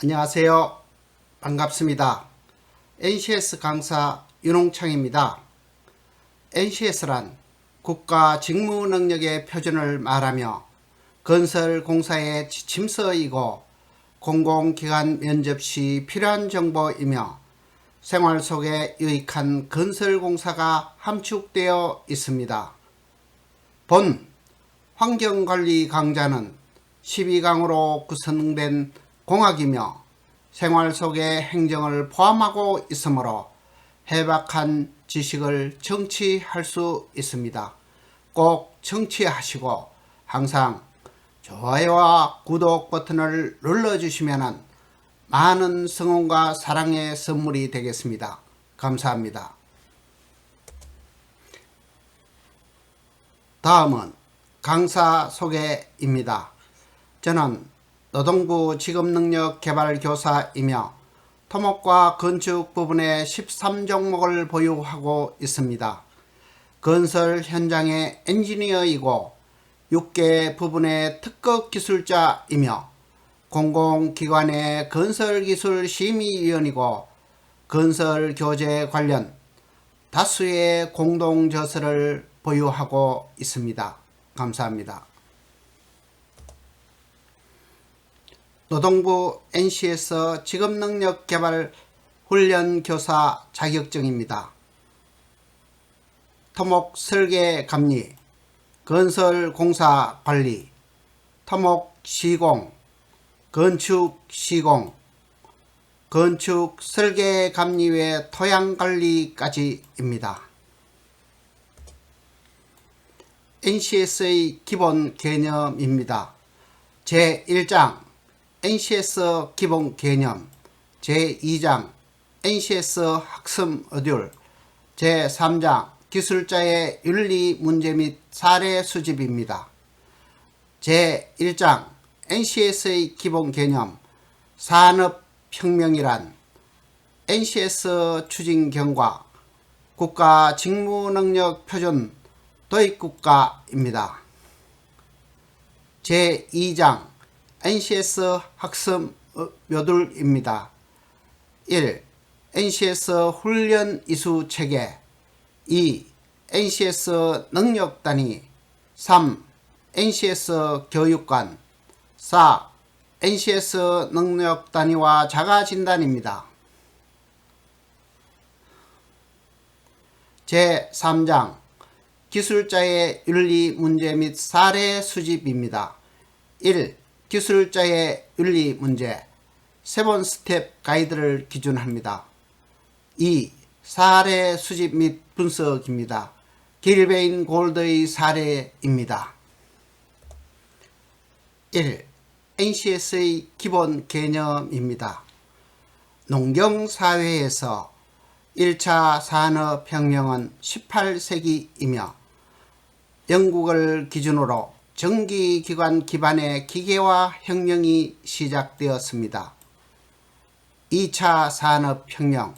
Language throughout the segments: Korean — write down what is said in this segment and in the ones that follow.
안녕하세요. 반갑습니다. NCS 강사 윤홍창입니다. NCS란 국가직무능력의 표준을 말하며 건설공사의 지침서이고 공공기관 면접 시 필요한 정보이며 생활 속에 유익한 건설공사가 함축되어 있습니다. 본 환경관리 강좌는 12강으로 구성된 공학이며 생활 속의 행정을 포함하고 있으므로 해박한 지식을 청취할 수 있습니다. 꼭 청취하시고 항상 좋아요와 구독 버튼을 눌러주시면 많은 성원과 사랑의 선물이 되겠습니다. 감사합니다. 다음은 강사 소개입니다. 저는 노동부 직업능력개발교사이며 토목과 건축 부분의 13종목을 보유하고 있습니다. 건설 현장의 엔지니어이고 6개 부분의 특급기술자이며 공공기관의 건설기술심의위원이고 건설교재 관련 다수의 공동저서를 보유하고 있습니다. 감사합니다. 노동부 NCS 직업능력개발 훈련교사 자격증입니다. 토목 설계 감리, 건설공사 관리, 토목 시공, 건축 시공, 건축 설계 감리 외 토양 관리까지입니다. NCS의 기본 개념입니다. 제1장 NCS 기본 개념, 제2장 NCS 학습 모듈, 제3장 기술자의 윤리 문제 및 사례 수집입니다. 제1장 NCS의 기본 개념, 산업혁명이란 NCS 추진 경과, 국가직무능력 표준 도입국가입니다. 제2장 NCS 학습 모듈입니다. 1. NCS 훈련 이수 체계, 2. NCS 능력 단위, 3. NCS 교육관, 4. NCS 능력 단위와 자가 진단입니다. 제3장 기술자의 윤리 문제 및 사례 수집입니다. 1. 기술자의 윤리 문제, 3번 스텝 가이드를 기준합니다. 2. 사례 수집 및 분석입니다. 길베인 골드의 사례입니다. 1. NCS의 기본 개념입니다. 농경사회에서 1차 산업혁명은 18세기이며 영국을 기준으로 전기기관 기반의 기계화 혁명이 시작되었습니다. 2차 산업혁명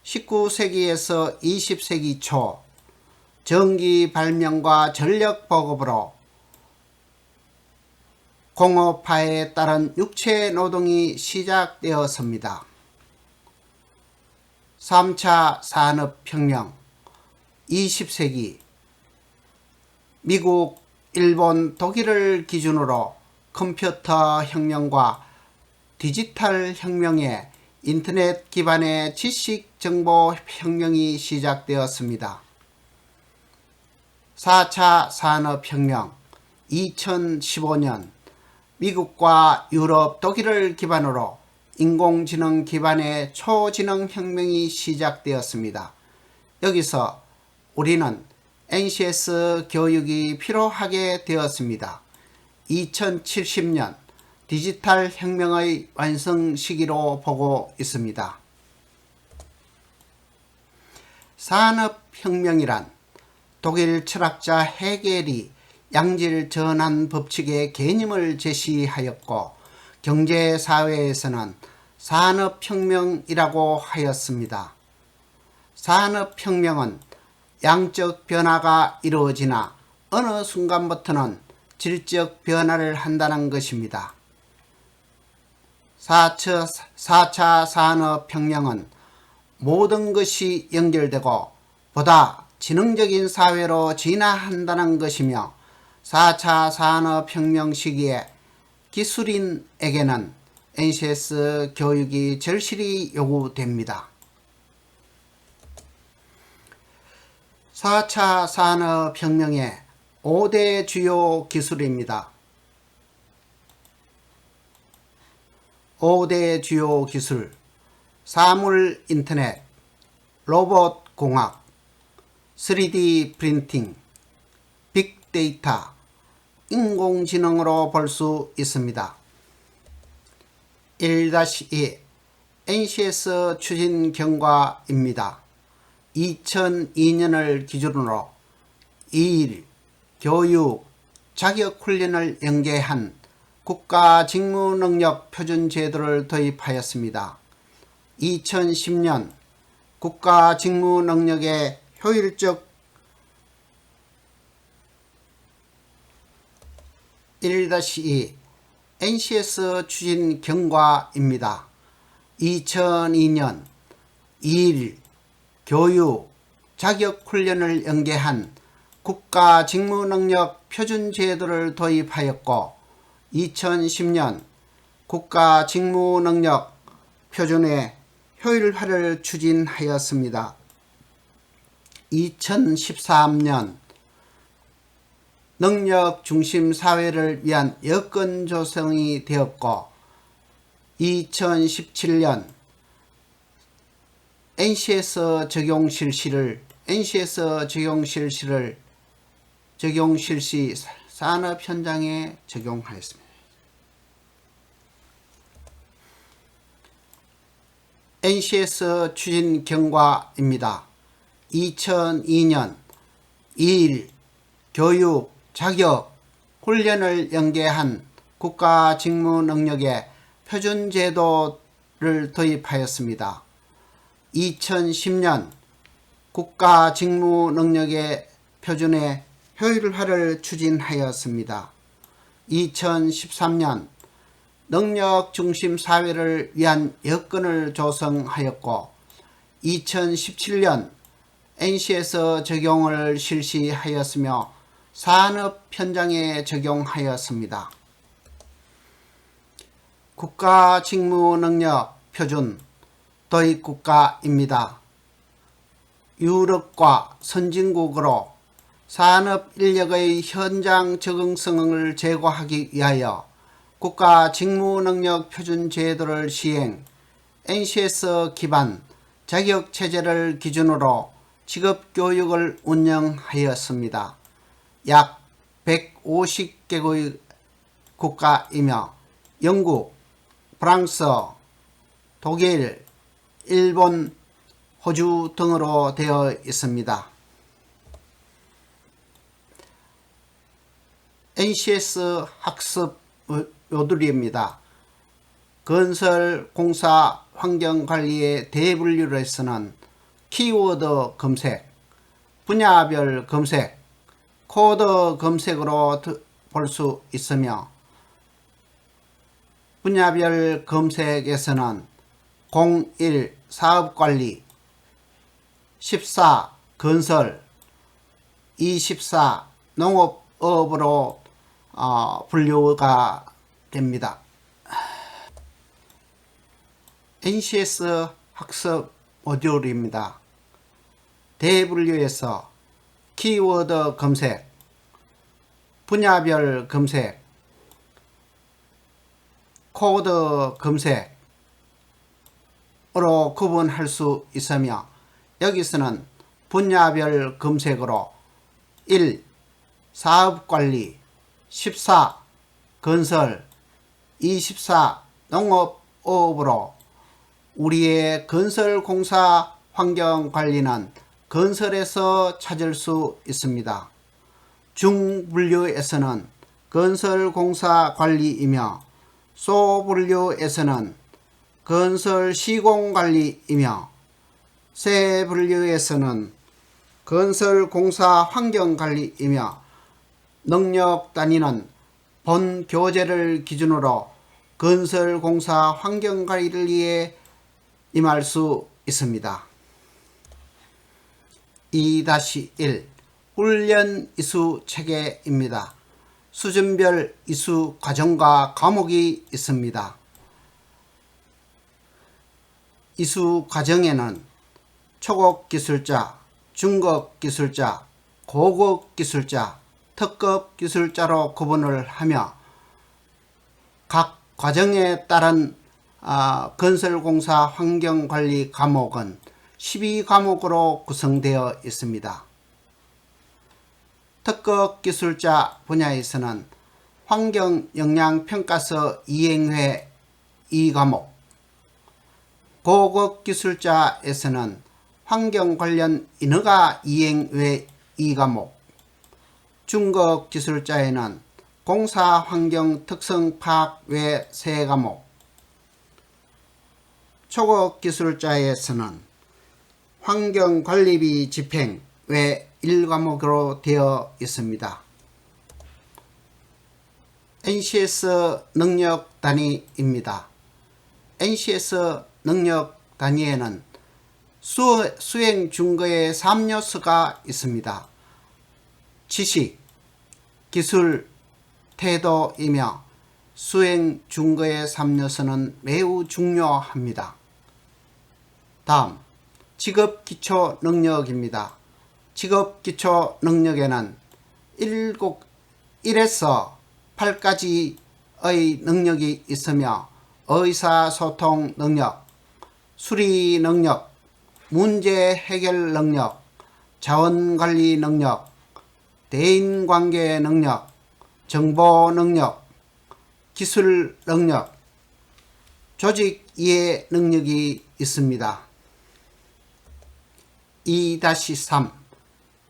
19세기에서 20세기 초 전기 발명과 전력 보급으로 공업화에 따른 육체 노동이 시작되었습니다. 3차 산업혁명 20세기 미국, 일본, 독일을 기준으로 컴퓨터 혁명과 디지털 혁명에 인터넷 기반의 지식 정보 혁명이 시작되었습니다. 4차 산업혁명 2015년 미국과 유럽, 독일을 기반으로 인공지능 기반의 초지능 혁명이 시작되었습니다. 여기서 우리는 NCS 교육이 필요하게 되었습니다. 2070년 디지털 혁명의 완성 시기로 보고 있습니다. 산업혁명이란 독일 철학자 헤겔이 양질 전환 법칙의 개념을 제시하였고 경제사회에서는 산업혁명이라고 하였습니다. 산업혁명은 양적 변화가 이루어지나 어느 순간부터는 질적 변화를 한다는 것입니다. 4차 산업혁명은 모든 것이 연결되고 보다 지능적인 사회로 진화한다는 것이며 4차 산업혁명 시기에 기술인에게는 NCS 교육이 절실히 요구됩니다. 4차 산업혁명의 5대 주요 기술입니다. 5대 주요 기술: 사물 인터넷, 로봇 공학, 3D 프린팅, 빅데이터, 인공지능으로 볼 수 있습니다. 1-2 NCS 추진 경과입니다. 2002년을 기준으로 2일 교육, 자격훈련을 연계한 국가직무능력 표준제도를 도입하였습니다. 2010년 국가직무능력의 효율적 1-2 NCS 추진 경과입니다. 2002년 2일 교육, 자격훈련을 연계한 국가직무능력 표준제도를 도입하였고 2010년 국가직무능력 표준의 효율화를 추진하였습니다. 2013년 능력중심 사회를 위한 여건 조성이 되었고 2017년 NCS 적용 실시 산업 현장에 적용하였습니다. NCS 추진 경과입니다. 2002년 2일 교육, 자격, 훈련을 연계한 국가직무능력의 표준제도를 도입하였습니다. 2010년 국가직무능력의 표준의 효율화를 추진하였습니다. 2013년 능력중심 사회를 위한 여건을 조성하였고 2017년 NCS 적용을 실시하였으며 산업 현장에 적용하였습니다. 국가직무능력 표준 도입국가입니다. 유럽과 선진국으로 산업 인력의 현장 적응성을 제고하기 위하여 국가직무능력 표준제도를 시행, NCS 기반 자격체제를 기준으로 직업교육을 운영하였습니다. 약 150개국의 국가이며 영국, 프랑스, 독일, 일본, 호주 등으로 되어 있습니다. NCS 학습 요들입니다. 건설, 공사, 환경관리의 대분류에서는 키워드 검색, 분야별 검색, 코드 검색으로 볼 수 있으며 분야별 검색에서는 01 사업관리, 14 건설, 24 농업업으로 분류가 됩니다. NCS 학습 모듈입니다. 대분류에서 키워드 검색, 분야별 검색, 코드 검색으로 구분할 수 있으며 여기서는 분야별 검색으로 1. 사업관리, 14. 건설, 24. 농업업으로 우리의 건설공사 환경관리는 건설에서 찾을 수 있습니다. 중분류에서는 건설공사 관리이며 소분류에서는 건설 시공관리이며 세분류에서는 건설공사 환경관리이며 능력 단위는 본 교재를 기준으로 건설공사 환경관리에 임할 수 있습니다. 2-1 훈련 이수 체계입니다. 수준별 이수 과정과 과목이 있습니다. 이수 과정에는 초급 기술자, 중급 기술자, 고급 기술자, 특급 기술자로 구분을 하며 각 과정에 따른 건설공사 환경관리 과목은 12과목으로 구성되어 있습니다. 특급 기술자 분야에서는 환경영향평가서 이행회 2과목, 고급 기술자에서는 환경 관련 인허가 이행회 2과목, 중급 기술자에는 공사 환경 특성 파악 외 3과목, 초급 기술자에서는 환경관리비 집행 외 1과목으로 되어 있습니다. NCS 능력 단위입니다. NCS 능력 단위에는 수행 준거의 3요소가 있습니다. 지식, 기술, 태도이며 수행 준거의 3요소는 매우 중요합니다. 다음, 직업 기초 능력입니다. 직업 기초 능력에는 1에서 8가지의 능력이 있으며 의사소통 능력, 수리 능력, 문제 해결 능력, 자원관리 능력, 대인관계 능력, 정보 능력, 기술 능력, 조직 이해 능력이 있습니다. 2-3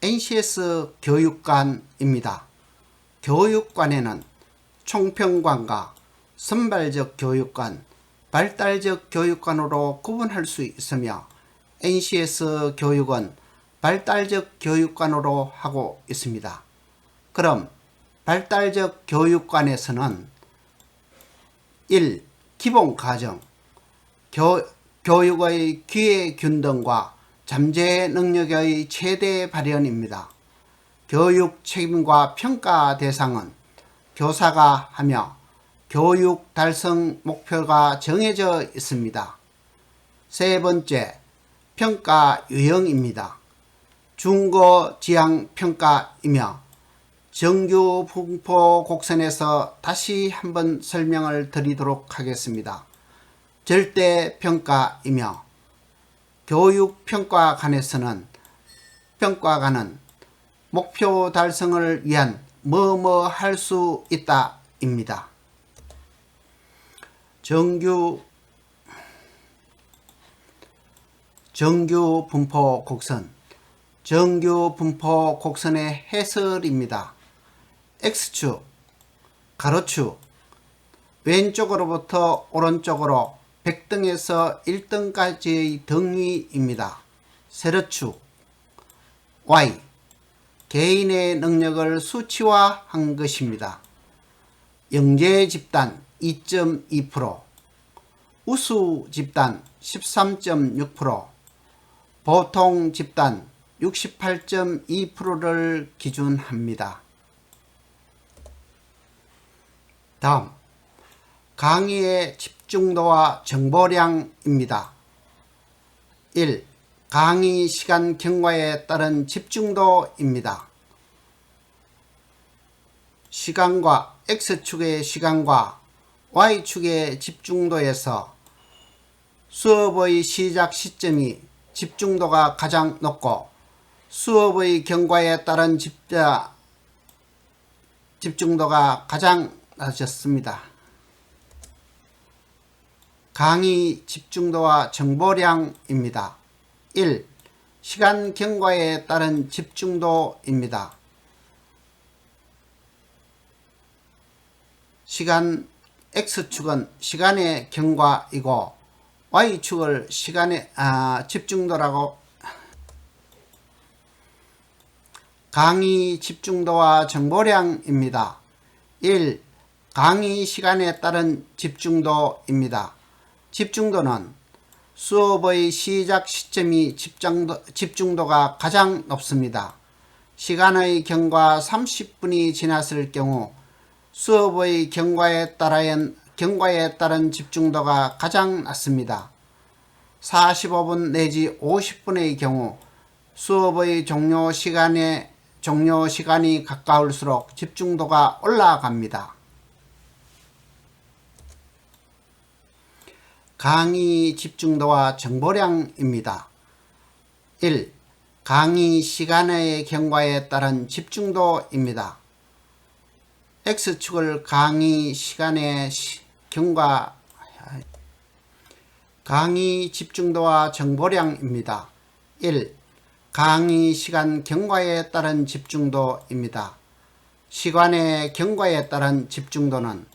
NCS 교육관입니다. 교육관에는 총평관과 선발적 교육관, 발달적 교육관으로 구분할 수 있으며 NCS 교육은 발달적 교육관으로 하고 있습니다. 그럼 발달적 교육관에서는 1. 기본과정, 교육의 기회균등과 잠재 능력의 최대 발현입니다. 교육 책임과 평가 대상은 교사가 하며 교육 달성 목표가 정해져 있습니다. 3번째, 평가 유형입니다. 중고 지향 평가이며 정규 분포 곡선에서 다시 한번 설명을 드리도록 하겠습니다. 절대 평가이며 교육평가관에서는 평가관은 목표 달성을 위한 뭐뭐 할 수 있다 입니다. 정규 분포 곡선, 정규 분포 곡선의 해설입니다. X축, 가로축, 왼쪽으로부터 오른쪽으로 100등에서 1등까지의 등위입니다. 세로축, Y, 개인의 능력을 수치화한 것입니다. 영재 집단 2.2%, 우수 집단 13.6%, 보통 집단 68.2%를 기준합니다. 다음, 강의의 집중도와 정보량입니다. 1. 강의 시간 경과에 따른 집중도입니다. 시간과 X축의 시간과 Y축의 집중도에서 수업의 시작 시점이 집중도가 가장 높고 수업의 경과에 따른 집중도가 가장 낮았습니다. 강의 집중도와 정보량입니다. 1. 시간 경과에 따른 집중도입니다. 시간 X축은 시간의 경과이고 Y축을 시간의 집중도라고. 강의 집중도와 정보량입니다. 1. 강의 시간에 따른 집중도입니다. 집중도는 수업의 시작 시점이 집중도가 가장 높습니다. 시간의 경과 30분이 지났을 경우 수업의 경과에 따른 집중도가 가장 낮습니다. 45분 내지 50분의 경우 수업의 종료 시간이 가까울수록 집중도가 올라갑니다. 강의 집중도와 정보량입니다. 1. 강의 시간의 경과에 따른 집중도입니다. X축을 강의 시간의 강의 집중도와 정보량입니다. 1. 강의 시간 경과에 따른 집중도입니다. 시간의 경과에 따른 집중도는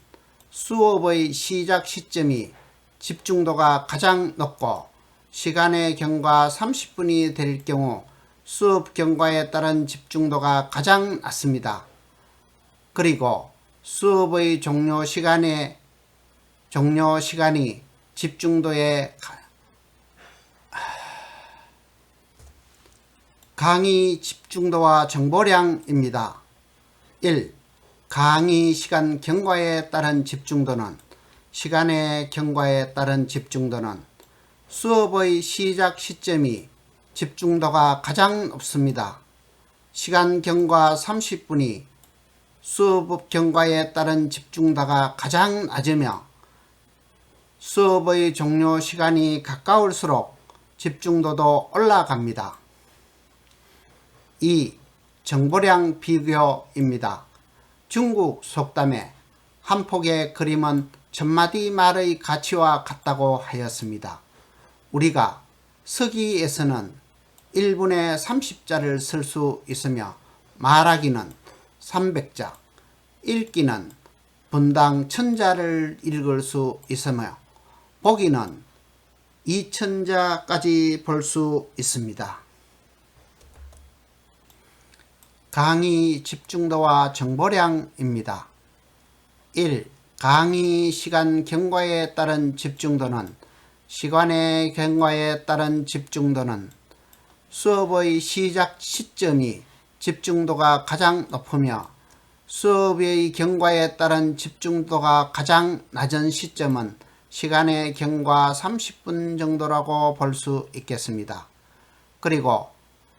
수업의 시작 시점이 집중도가 가장 높고 시간의 경과 30분이 될 경우 수업 경과에 따른 집중도가 가장 낮습니다. 그리고 수업의 종료 시간이 집중도에 강의 집중도와 정보량입니다. 1. 강의 시간 경과에 따른 집중도는 시간의 경과에 따른 집중도는 수업의 시작 시점이 집중도가 가장 높습니다. 시간 경과 30분이 수업 경과에 따른 집중도가 가장 낮으며 수업의 종료 시간이 가까울수록 집중도도 올라갑니다. 2. 정보량 비교입니다. 중국 속담에 한 폭의 그림은 천마디 말의 가치와 같다고 하였습니다. 우리가 서기에서는 1분에 30자를 쓸 수 있으며 말하기는 300자, 읽기는 분당 1000자를 읽을 수 있으며 보기는 2000자까지 볼 수 있습니다. 강의 집중도와 정보량입니다. 1. 강의 시간 경과에 따른 집중도는 시간의 경과에 따른 집중도는 수업의 시작 시점이 집중도가 가장 높으며 수업의 경과에 따른 집중도가 가장 낮은 시점은 시간의 경과 30분 정도라고 볼 수 있겠습니다. 그리고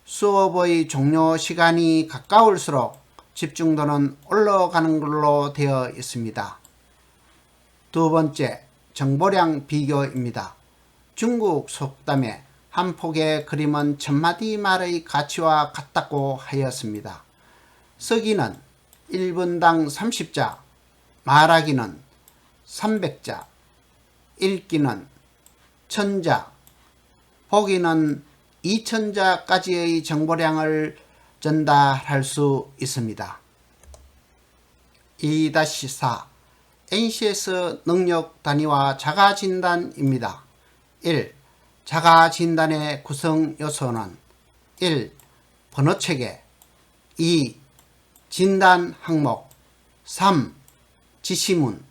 수업의 종료 시간이 가까울수록 집중도는 올라가는 걸로 되어 있습니다. 두 번째, 정보량 비교입니다. 중국 속담에 한 폭의 그림은 천마디 말의 가치와 같다고 하였습니다. 서기는 1분당 30자, 말하기는 300자, 읽기는 1000자, 보기는 2000자까지의 정보량을 전달할 수 있습니다. 2-4. NCS 능력 단위와 자가진단입니다. 1. 자가진단의 구성 요소는 1. 번호체계 2. 진단 항목 3. 지시문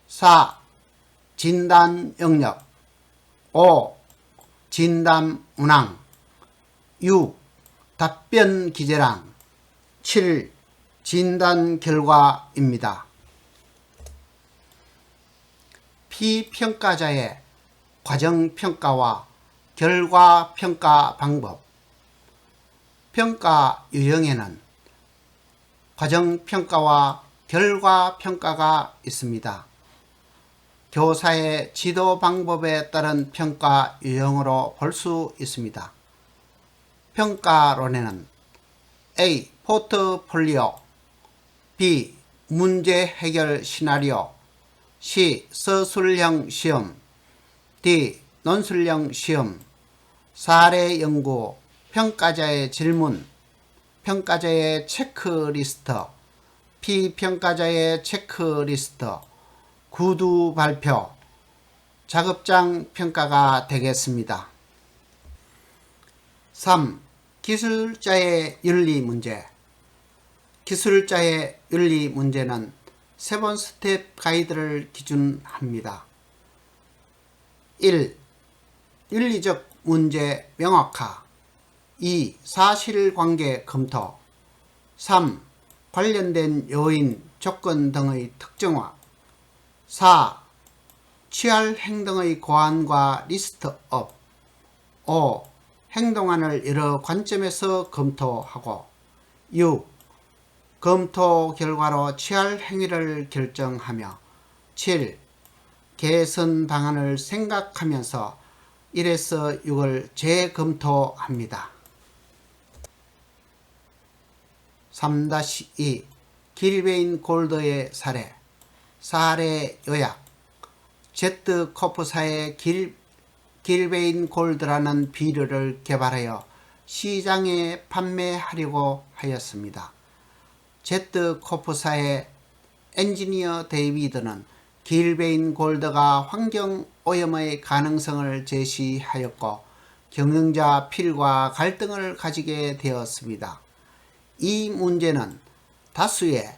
4. 진단 영역 5. 진단 문항 6. 답변 기재란 7. 진단 결과입니다. 피평가자의 과정평가와 결과평가 방법. 평가 유형에는 과정평가와 결과평가가 있습니다. 교사의 지도 방법에 따른 평가 유형으로 볼 수 있습니다. 평가론에는 A. 포트폴리오 B. 문제 해결 시나리오 C. 서술형 시험 D. 논술형 시험 사례 연구 평가자의 질문 평가자의 체크리스트 피평가자의 체크리스트 구두 발표 작업장 평가가 되겠습니다. 3. 기술자의 윤리 문제 기술자의 윤리 문제는 7 스텝 가이드를 기준합니다. 1. 윤리적 문제 명확화. 2. 사실관계 검토. 3. 관련된 요인, 조건 등의 특정화. 4. 취할 행동의 고안과 리스트업. 5. 행동안을 여러 관점에서 검토하고. 6. 검토 결과로 취할 행위를 결정하며. 7. 개선 방안을 생각하면서 1에서 6을 재검토합니다. 3-2 길베인 골드의 사례 요약. 제트 코프사의 길베인 골드라는 비료를 개발하여 시장에 판매하려고 하였습니다. 제트 코프사의 엔지니어 데이비드는 길베인 골드가 환경 오염의 가능성을 제시하였고 경영자 필과 갈등을 가지게 되었습니다. 이 문제는 다수의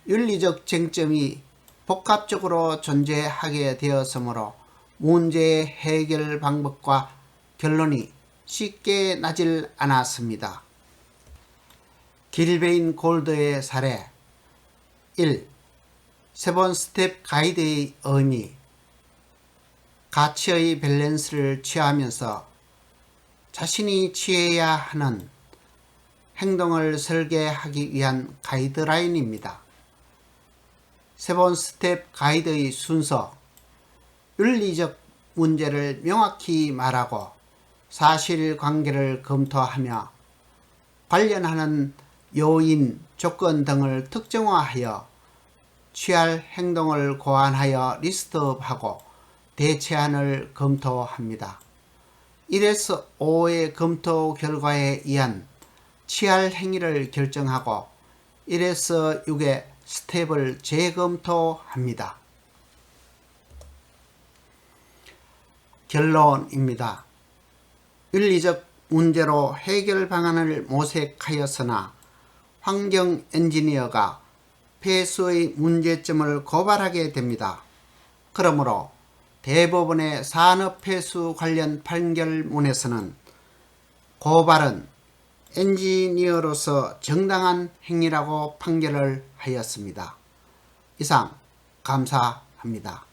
윤리적 쟁점이 복합적으로 존재하게 되었으므로 문제의 해결 방법과 결론이 쉽게 나질 않았습니다. 길베인 골드의 사례. 1. 7 스텝 가이드의 의미. 가치의 밸런스를 취하면서 자신이 취해야 하는 행동을 설계하기 위한 가이드라인입니다. 7 스텝 가이드의 순서. 윤리적 문제를 명확히 말하고 사실관계를 검토하며 관련하는 요인, 조건 등을 특정화하여 취할 행동을 고안하여 리스트업하고 대체안을 검토합니다. 1에서 5의 검토 결과에 의한 취할 행위를 결정하고 1에서 6의 스텝을 재검토합니다. 결론입니다. 윤리적 문제로 해결 방안을 모색하였으나 환경 엔지니어가 폐수의 문제점을 고발하게 됩니다. 그러므로 대법원의 산업 폐수 관련 판결문에서는 고발은 엔지니어로서 정당한 행위라고 판결을 하였습니다. 이상 감사합니다.